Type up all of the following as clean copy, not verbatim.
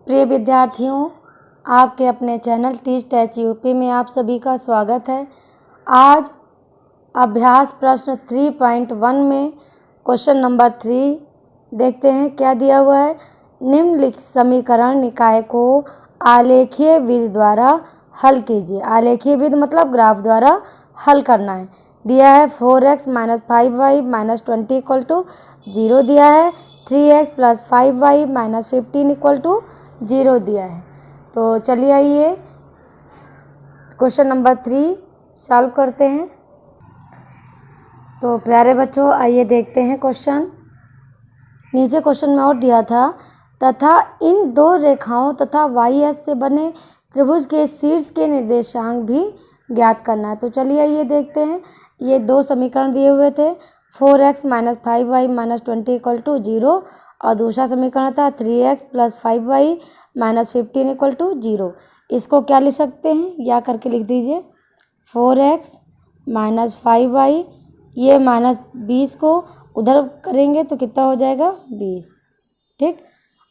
प्रिय विद्यार्थियों, आपके अपने चैनल टीच टैच यूपी में आप सभी का स्वागत है। आज अभ्यास प्रश्न 3.1 में क्वेश्चन नंबर 3 देखते हैं क्या दिया हुआ है। निम्नलिखित समीकरण निकाय को आलेखीय विधि द्वारा हल कीजिए। आलेखीय विधि मतलब ग्राफ द्वारा हल करना है। दिया है 4x - 5y - 20 = 0 दिया है। 3x + 5y - 15 = 0 दिया है। तो चलिए आइए क्वेश्चन नंबर 3 सॉल्व करते हैं। तो प्यारे बच्चों, आइए देखते हैं क्वेश्चन। नीचे क्वेश्चन में और दिया था, तथा इन दो रेखाओं तथा YS से बने त्रिभुज के शीर्ष के निर्देशांक भी ज्ञात करना है। तो चलिए आइए देखते हैं। ये दो समीकरण दिए हुए थे, 4x - 5y - 20 = 0 और दूसरा समीकरण था 3x + 5y - 15 = 0। इसको क्या लिख सकते हैं, या करके लिख दीजिए। 4x - 5y, ये -20 को उधर करेंगे तो कितना हो जाएगा 20। ठीक,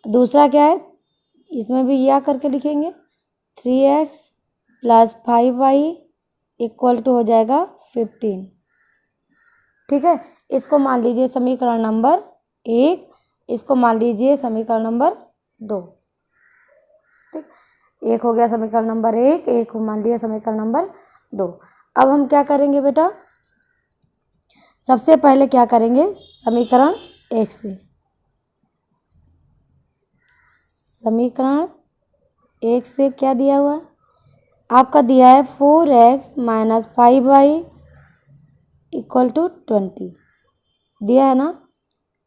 दूसरा क्या है, इसमें भी या करके लिखेंगे। 3x + 5y = हो जाएगा 15। ठीक है, इसको मान लीजिए समीकरण नंबर 1, इसको मान लीजिए समीकरण नंबर 2। ठीक, एक हो गया समीकरण नंबर 1, एक को मान लिया समीकरण नंबर 2। अब हम क्या करेंगे बेटा, सबसे पहले क्या करेंगे, समीकरण 1 से। समीकरण 1 से क्या दिया हुआ है आपका, दिया है 4x - 5y = 20 दिया है ना।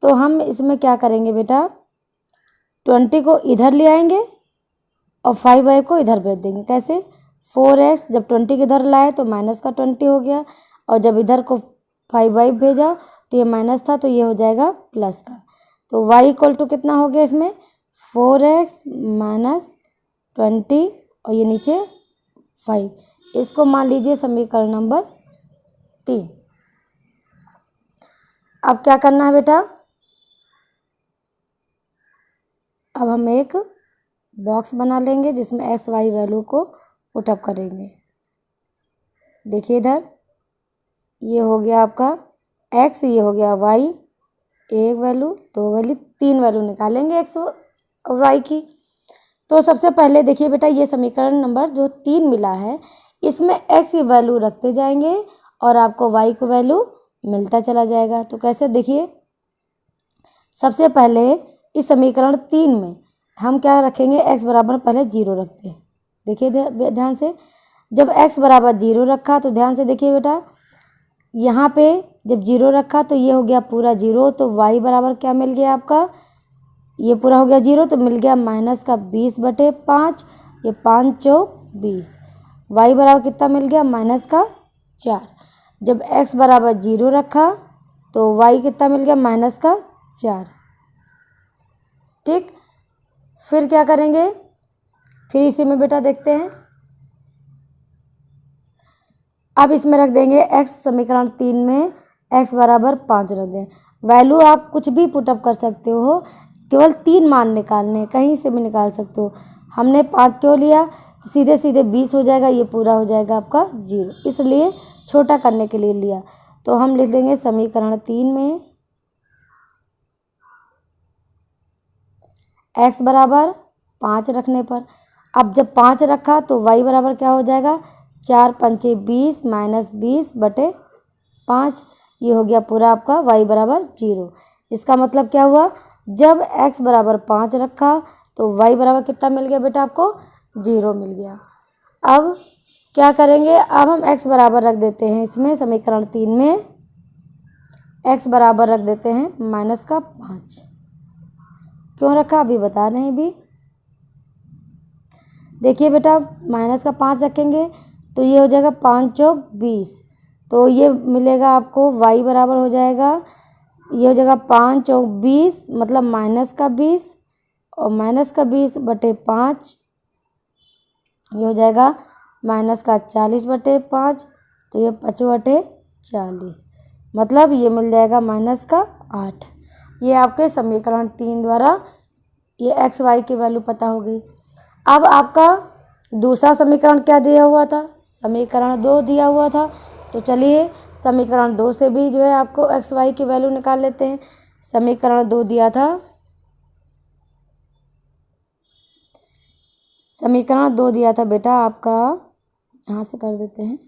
तो हम इसमें क्या करेंगे बेटा, 20 को इधर ले आएंगे और 5y को इधर भेज देंगे। कैसे, 4x जब 20 के इधर लाए तो -20 हो गया, और जब इधर को 5y भेजा तो ये माइनस था, तो ये हो जाएगा प्लस का। तो y = कितना हो गया इसमें, 4x - 20 और ये नीचे 5। इसको मान लीजिए समीकरण नंबर 3। अब क्या करना है बेटा, अब हम एक बॉक्स बना लेंगे जिसमें x y वैल्यू को पुटअप करेंगे। देखिए इधर, ये हो गया आपका x, ये हो गया y, एक वैल्यू, दो वैल्यू, 3 वैल्यू निकालेंगे x और y की। तो सबसे पहले देखिए बेटा, ये समीकरण नंबर जो 3 मिला है, इसमें x की वैल्यू रखते जाएंगे और आपको y को वैल्यू मिलता चला जाएगा। तो कैसे, देखिए सबसे पहले इस समीकरण 3 में हम क्या रखेंगे, x बराबर पहले 0 रखते हैं। देखिए ध्यान से, जब x बराबर 0 रखा तो ध्यान से देखिए बेटा, यहाँ पे जब 0 रखा तो ये हो गया पूरा 0, तो y बराबर क्या मिल गया आपका, ये पूरा हो गया 0, तो मिल गया -20/5, ये 5 चौक 20। y बराबर कितना मिल गया, -4। जब x बराबर 0 रखा तो y कितना मिल गया, -4। ठीक, फिर क्या करेंगे, फिर इसी में बेटा देखते हैं। अब इसमें रख देंगे x, समीकरण 3 में x बराबर 5 रख दें। वैल्यू आप कुछ भी पुटअप कर सकते हो, केवल 3 मान निकालने, कहीं से भी निकाल सकते हो। हमने 5 क्यों लिया, तो सीधे सीधे 20 हो जाएगा, ये पूरा हो जाएगा आपका 0, इसलिए छोटा करने के लिए लिया। तो हम लिख देंगे समीकरण 3 में x बराबर 5 रखने पर, अब जब 5 रखा तो y बराबर क्या हो जाएगा, 4 × 5 = 20 -20/5, ये हो गया पूरा आपका y बराबर 0। इसका मतलब क्या हुआ, जब x बराबर 5 रखा तो y बराबर कितना मिल गया बेटा आपको, 0 मिल गया। अब क्या करेंगे, अब हम x बराबर रख देते हैं इसमें, समीकरण 3 में x बराबर रख देते हैं -5। क्यों रखा अभी बता रहे हैं भी। देखिए बेटा, -5 रखेंगे तो ये हो जाएगा 5 चौक 20, तो ये मिलेगा आपको y बराबर हो जाएगा, ये हो जाएगा 5 चौक 20 मतलब -20 और -20/5, ये हो जाएगा -40/5, तो ये 5/40, मतलब ये मिल जाएगा -8। ये आपके समीकरण 3 द्वारा ये एक्स वाई की वैल्यू पता हो गई। अब आपका दूसरा समीकरण क्या दिया हुआ था? समीकरण 2 दिया हुआ था। तो चलिए समीकरण 2 से भी जो है आपको एक्स वाई की वैल्यू निकाल लेते हैं। समीकरण 2 दिया था, समीकरण 2 दिया था बेटा आपका, यहाँ से कर देते हैं।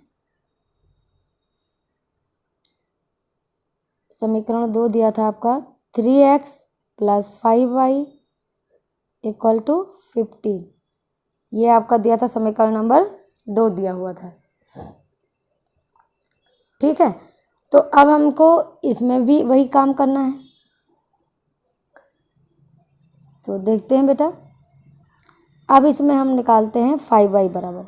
समीकरण 2 दिया था आपका 3x + 5y = 15। ये आपका दिया था समीकरण नंबर 2 दिया हुआ था। ठीक है, तो अब हमको इसमें भी वही काम करना है। तो देखते हैं बेटा, अब इसमें हम निकालते हैं 5y बराबर।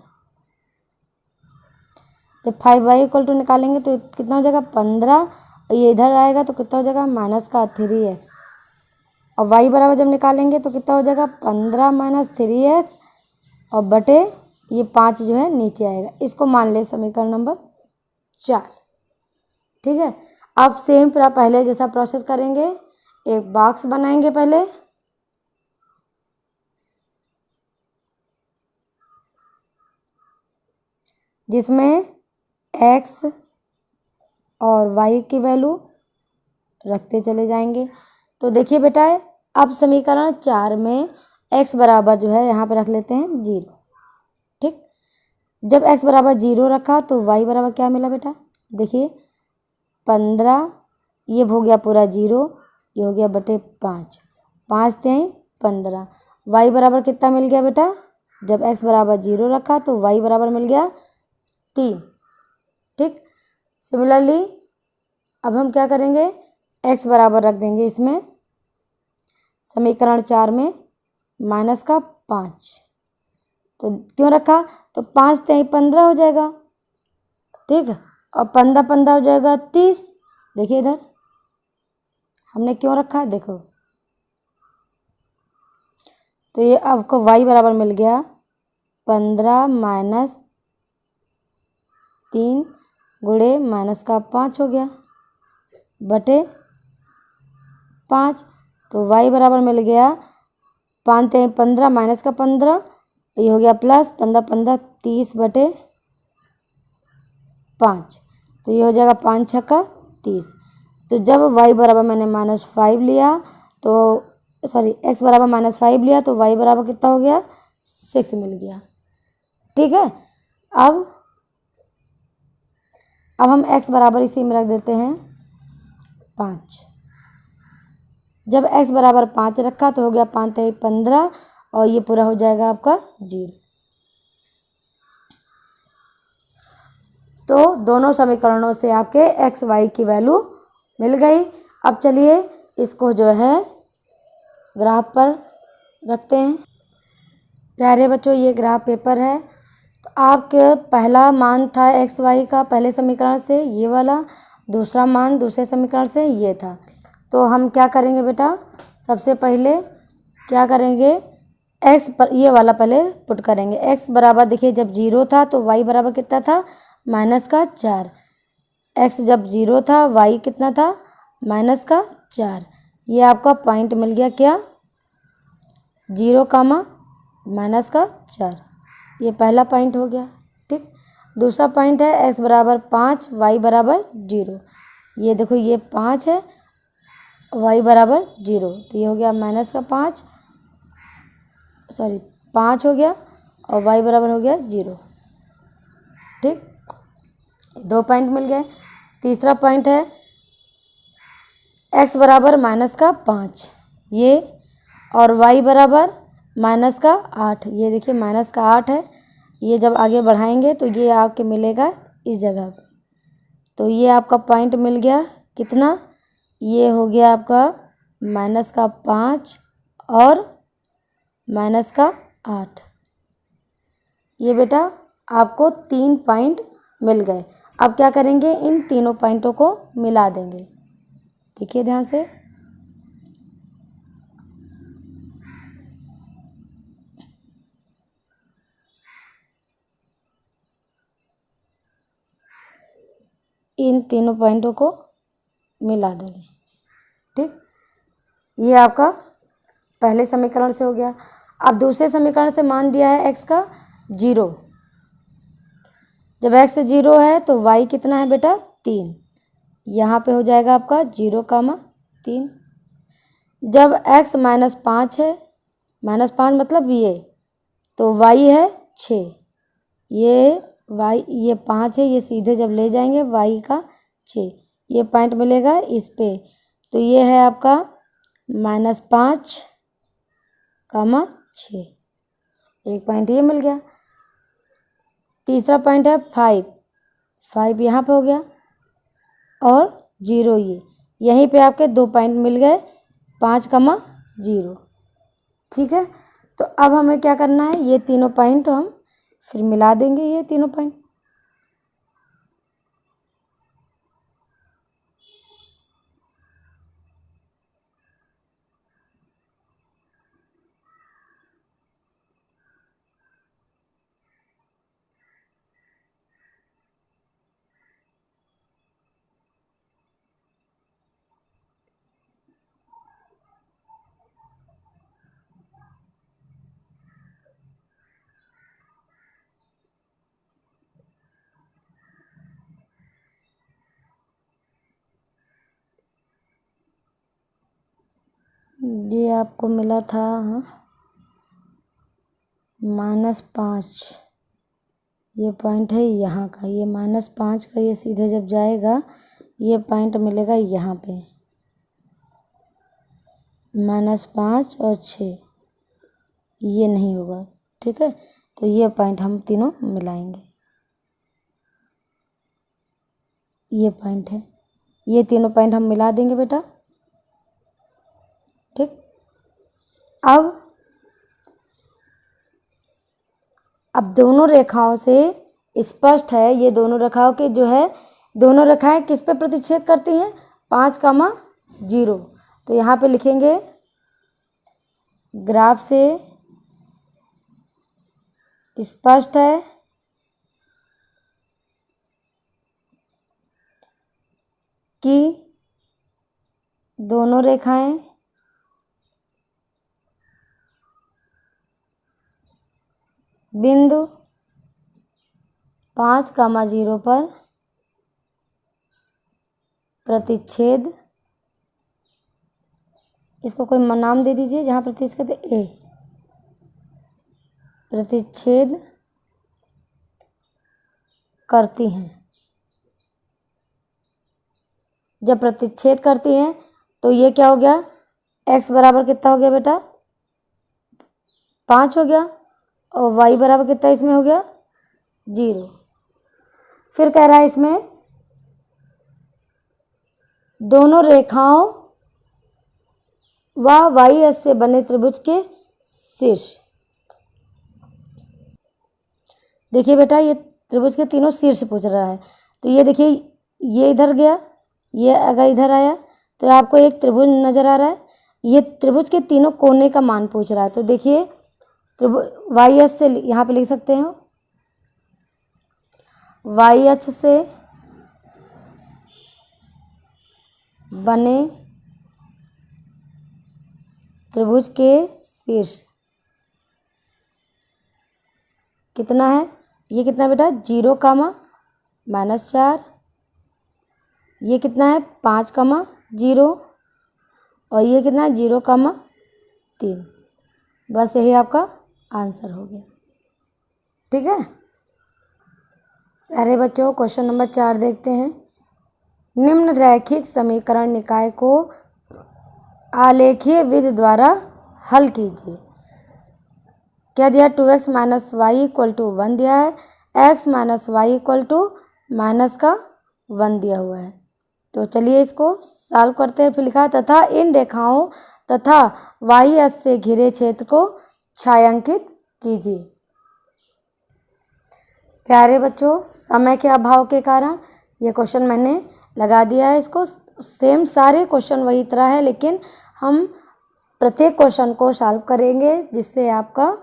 जब 5y = निकालेंगे तो कितना हो जाएगा 15, और ये इधर आएगा तो कितना हो जाएगा -3x। और y बराबर जब निकालेंगे तो कितना हो जाएगा 15 - 3x, और बटे ये 5 जो है नीचे आएगा। इसको मान ले समीकरण नंबर 4। ठीक है, अब सेम पहले जैसा प्रोसेस करेंगे। एक बॉक्स बनाएंगे पहले, जिसमें x और y की वैल्यू रखते चले जाएंगे। तो देखिए बेटा, अब समीकरण 4 में x बराबर जो है यहाँ पे रख लेते हैं 0। ठीक, जब x बराबर 0 रखा तो y बराबर क्या मिला बेटा? देखिए 15, ये हो गया पूरा 0, ये हो गया बटे 5, 5 3 15। y बराबर कितना मिल गया बेटा? जब x बराबर 0 रखा तो y बराबर मिल गया 3। ठीक, सिमिलरली अब हम क्या करेंगे, x बराबर रख देंगे इसमें समीकरण 4 में -5। तो क्यों रखा? तो 5 3 15 हो जाएगा। ठीक है, और 15 15 हो जाएगा 30। देखिए इधर हमने क्यों रखा है, देखो। तो ये आपको y बराबर मिल गया 15 - 3 गुणे -5 हो गया बटे 5। तो y बराबर मिल गया 5 3 15 -15, ये हो गया प्लस 15 15 30 बटे 5। तो ये हो जाएगा 5 छक्का 30। तो जब y बराबर मैंने -5 लिया तो सॉरी x बराबर -5 लिया तो y बराबर कितना हो गया 6 मिल गया। ठीक है, अब हम x बराबर इसी में रख देते हैं 5। जब x बराबर 5 रखा तो हो गया 5 3 15, और ये पूरा हो जाएगा आपका 0। तो दोनों समीकरणों से आपके x y की वैल्यू मिल गई। अब चलिए इसको जो है ग्राफ पर रखते हैं। प्यारे बच्चों, ये ग्राफ पेपर है। तो आपके पहला मान था एक्स वाई का पहले समीकरण से ये वाला, दूसरा मान दूसरे समीकरण से ये था। तो हम क्या करेंगे बेटा, सबसे पहले क्या करेंगे, एक्स पर ये वाला पहले पुट करेंगे। एक्स बराबर देखिए जब 0 था तो वाई बराबर कितना था -4। एक्स जब 0 था वाई कितना था -4। ये आपका पॉइंट मिल गया क्या 0, -4। ये पहला पॉइंट हो गया। ठीक, दूसरा पॉइंट है x बराबर 5 y बराबर 0। ये देखो ये 5 है, y बराबर 0, तो ये हो गया -5 5 हो गया और y बराबर हो गया 0। ठीक, 2 पॉइंट मिल गए। तीसरा पॉइंट है x बराबर -5 ये, और y बराबर -8। ये देखिए -8 है। ये जब आगे बढ़ाएंगे तो ये आके मिलेगा इस जगह पे। तो ये आपका पॉइंट मिल गया कितना, ये हो गया आपका -5 और -8। ये बेटा आपको 3 पॉइंट मिल गए। अब क्या करेंगे, इन तीनों पॉइंटों को मिला देंगे। देखिए ध्यान से, इन तीनों पॉइंटों को मिला देंगे। ठीक, ये आपका पहले समीकरण से हो गया। अब दूसरे समीकरण से मान दिया है x का 0। जब x 0 है तो y कितना है बेटा 3। यहाँ पे हो जाएगा आपका 0,3। जब x -5 है, -5 मतलब ये, तो y है 6। ये y, ये 5 है, ये सीधे जब ले जाएंगे y का 6, ये पॉइंट मिलेगा इस पे। तो ये है आपका -5, 6, एक पॉइंट ये मिल गया। तीसरा पॉइंट है 5 यहाँ पे हो गया और 0 ये, यहीं पे आपके 2 पॉइंट मिल गए, 5, 0। ठीक है, तो अब हमें क्या करना है, ये तीनों पॉइंट हम फिर मिला देंगे, ये तीनों पॉइंट। ये आपको मिला था -5, ये पॉइंट है यहाँ का, ये -5 का, ये सीधे जब जाएगा ये पॉइंट मिलेगा यहाँ पे, -5 और 6, ये नहीं होगा। ठीक है, तो ये पॉइंट हम तीनों मिलाएंगे, ये पॉइंट है, ये तीनों पॉइंट हम मिला देंगे बेटा। ठीक, अब दोनों रेखाओं से स्पष्ट है, ये दोनों रेखाओं के जो है, दोनों रेखाएं किस पे प्रतिच्छेद करती हैं, 5, 0। तो यहाँ पे लिखेंगे ग्राफ से स्पष्ट है कि दोनों रेखाएं बिंदु 5, 0 पर प्रतिच्छेद, इसको कोई नाम दे दीजिए, जहाँ प्रतिच्छेद ए, प्रतिच्छेद करती हैं। जब प्रतिच्छेद करती हैं तो ये क्या हो गया, x बराबर कितना हो गया बेटा 5 हो गया, और y बराबर कितना इसमें हो गया 0। फिर कह रहा है इसमें दोनों रेखाओं व y अक्ष से बने त्रिभुज के शीर्ष। देखिए बेटा, ये त्रिभुज के तीनों शीर्ष पूछ रहा है, तो ये देखिए, ये इधर गया, ये अगर इधर आया तो आपको एक त्रिभुज नजर आ रहा है, ये त्रिभुज के तीनों कोने का मान पूछ रहा है। तो देखिए त्रिभुज वाई अक्ष से यहाँ पे लिख सकते हैं, वाई अक्ष से बने त्रिभुज के शीर्ष कितना है, ये कितना बेटा 0, -4, ये कितना है 5, 0, और ये कितना है 0, 3। बस यही आपका आंसर हो गया। ठीक है, अरे बच्चों क्वेश्चन नंबर 4 देखते हैं। निम्न रैखिक समीकरण निकाय को आलेखीय विधि द्वारा हल कीजिए। क्या दिया, 2x - y = 1 दिया है, x - y = -1 दिया हुआ है। तो चलिए इसको सॉल्व करते हैं। फिर लिखा है तथा इन रेखाओं तथा y अक्ष से घिरे क्षेत्र को छायांकित कीजिए। प्यारे बच्चों, समय के अभाव के कारण ये क्वेश्चन मैंने लगा दिया है। इसको सेम सारे क्वेश्चन वही तरह है, लेकिन हम प्रत्येक क्वेश्चन को सॉल्व करेंगे जिससे आपका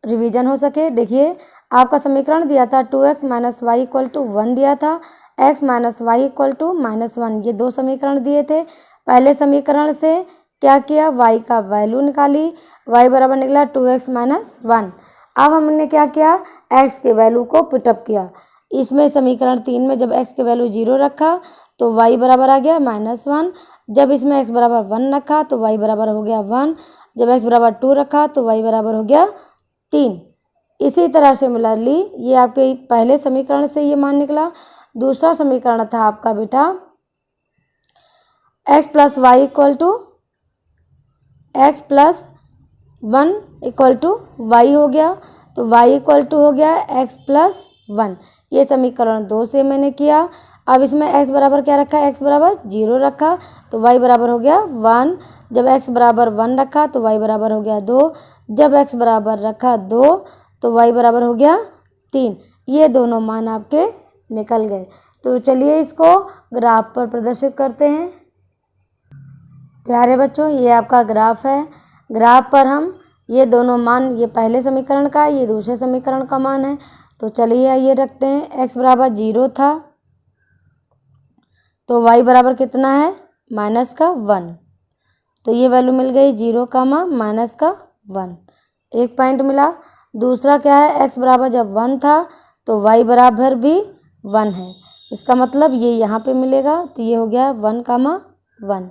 रिवीजन हो सके। देखिए, आपका समीकरण दिया था 2x - y = 1 दिया था, x - y = -1, ये 2 समीकरण दिए थे। पहले समीकरण से क्या किया, y का वैल्यू निकाली, y बराबर निकला 2x माइनस 1। अब हमने क्या किया, x के वैल्यू को पुटअप किया। इसमें समीकरण 3 में जब x के वैल्यू 0 रखा तो y बराबर आ गया -1। जब इसमें x बराबर 1 रखा तो y बराबर हो गया 1। जब x बराबर 2 रखा तो y बराबर हो गया 3। इसी तरह सिमिलरली ये आपके पहले समीकरण से ये मान निकला। दूसरा समीकरण था आपका बेटा x plus y equal to x plus 1 equal to y हो गया, तो y इक्वल टू हो गया x प्लस 1। ये समीकरण 2 से मैंने किया। अब इसमें x बराबर क्या रखा, x बराबर 0 रखा तो y बराबर हो गया 1। जब x बराबर 1 रखा तो y बराबर हो गया 2। जब x बराबर रखा 2 तो y बराबर हो गया 3। ये दोनों मान आपके निकल गए। तो चलिए इसको ग्राफ पर प्रदर्शित करते हैं। प्यारे बच्चों, ये आपका ग्राफ है। ग्राफ पर हम ये दोनों मान, ये पहले समीकरण का, ये दूसरे समीकरण का मान है। तो चलिए ये रखते हैं। x बराबर 0 था तो y बराबर कितना है, -1। तो ये वैल्यू मिल गई 0 का -1, एक पॉइंट मिला। दूसरा क्या है, x बराबर जब 1 था तो y बराबर भी 1 है। इसका मतलब ये यहाँ पे मिलेगा, तो ये हो गया 1,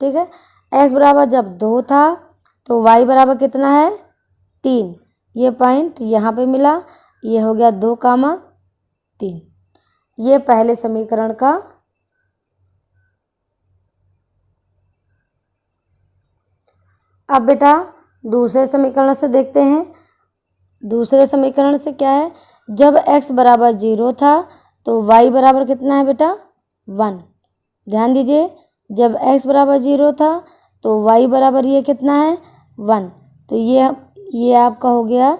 ठीक है। x बराबर जब 2 था तो y बराबर कितना है 3। ये पॉइंट यहाँ पे मिला, ये हो गया 2, 3। ये पहले समीकरण का। अब बेटा दूसरे समीकरण से देखते हैं। दूसरे समीकरण से क्या है, जब x बराबर 0 था तो y बराबर कितना है बेटा 1। ध्यान दीजिए, जब x बराबर 0 था तो y बराबर ये कितना है 1। तो ये आपका हो गया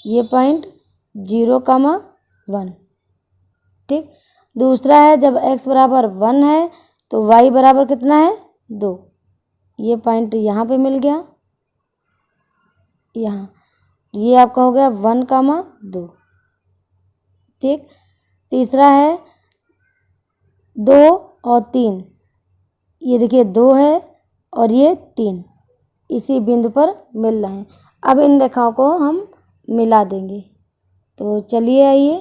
ये पॉइंट 0, 1, ठीक। दूसरा है जब x बराबर 1 है तो y बराबर कितना है 2। ये पॉइंट यहाँ पे मिल गया, यहाँ ये आपका हो गया 1, 2, ठीक। तीसरा है 2 और 3, ये देखिए 2 है और ये 3 इसी बिंदु पर मिल रहे हैं। अब इन रेखाओं को हम मिला देंगे। तो चलिए आइए,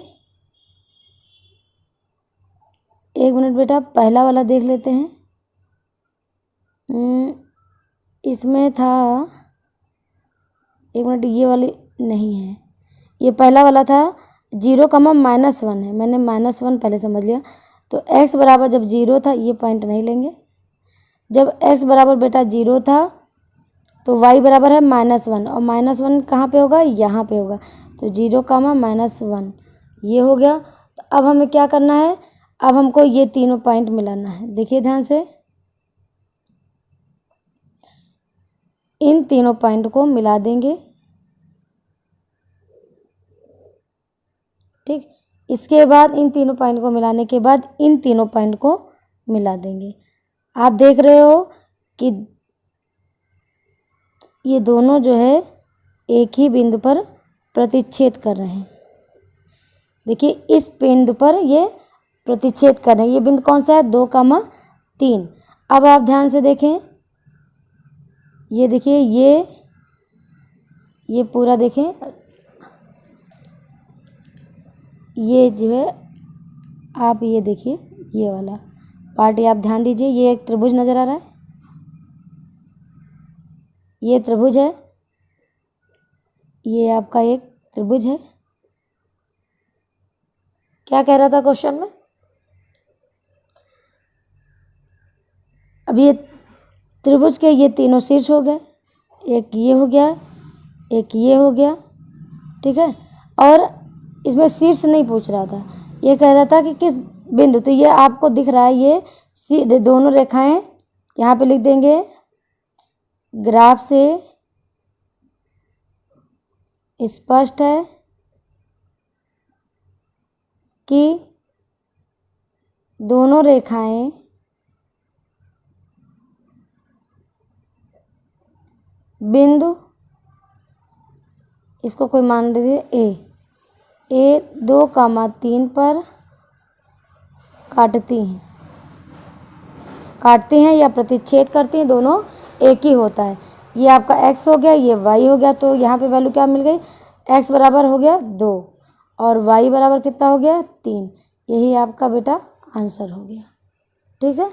एक मिनट बेटा पहला वाला देख लेते हैं। इसमें था, एक मिनट, ये वाली नहीं है, ये पहला वाला था 0, -1 है। मैंने -1 पहले समझ लिया। तो x बराबर जब 0 था, ये पॉइंट नहीं लेंगे। जब x बराबर बेटा 0 था तो y बराबर है -1, और -1 कहाँ पे होगा, यहाँ पे होगा। तो 0, -1 ये हो गया। तो अब हमें क्या करना है, अब हमको ये तीनों पॉइंट मिलाना है। देखिए ध्यान से, इन तीनों पॉइंट को मिला देंगे, ठीक। इसके बाद इन तीनों पॉइंट को मिलाने के बाद इन तीनों पॉइंट को मिला देंगे। आप देख रहे हो कि ये दोनों जो है एक ही बिंदु पर प्रतिच्छेद कर रहे हैं। देखिए इस बिंदु पर ये प्रतिच्छेद कर रहे हैं। ये बिंदु कौन सा है, 2, 3। अब आप ध्यान से देखें, ये देखिए ये पूरा देखें, ये जो है, आप ये देखिए ये वाला पार्ट, आप ध्यान दीजिए, ये एक त्रिभुज नज़र आ रहा है, ये त्रिभुज है, ये आपका एक त्रिभुज है। क्या कह रहा था क्वेश्चन में, अब ये त्रिभुज के ये तीनों शीर्ष हो गए, एक ये हो गया, एक ये हो गया, ठीक है। और इसमें शीर्ष नहीं पूछ रहा था, ये कह रहा था कि किस बिंदु। तो ये आपको दिख रहा है, ये दोनों रेखाएं यहाँ पे लिख देंगे। ग्राफ से स्पष्ट है कि दोनों रेखाएं बिंदु, इसको कोई मान दीजिए ए 2, 3 पर काटती हैं या प्रतिच्छेद करती हैं, दोनों एक ही होता है। ये आपका x हो गया, ये y हो गया, तो यहाँ पे वैल्यू क्या मिल गई, x बराबर हो गया 2 और y बराबर कितना हो गया 3। यही आपका बेटा आंसर हो गया। ठीक है।